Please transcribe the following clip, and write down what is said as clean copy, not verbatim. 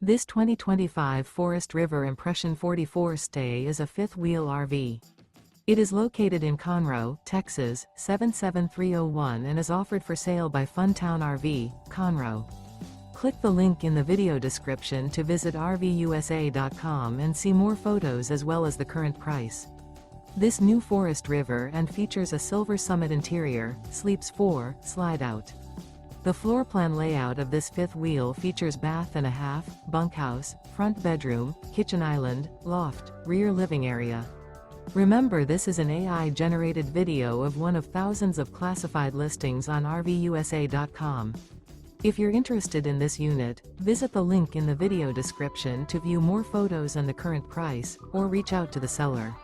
This 2025 Forest River Impression 44 stay is a fifth-wheel RV. It is located in Conroe, Texas, 77301 and is offered for sale by Funtown RV, Conroe. Click the link in the video description to visit RVUSA.com and see more photos as well as the current price. This new Forest River and features a silver summit interior, sleeps 4, slide-out. The floor plan layout of this fifth wheel features bath and a half, bunkhouse, front bedroom, kitchen island, loft, rear living area. Remember, this is an AI-generated video of one of thousands of classified listings on RVUSA.com. If you're interested in this unit, visit the link in the video description to view more photos and the current price, or reach out to the seller.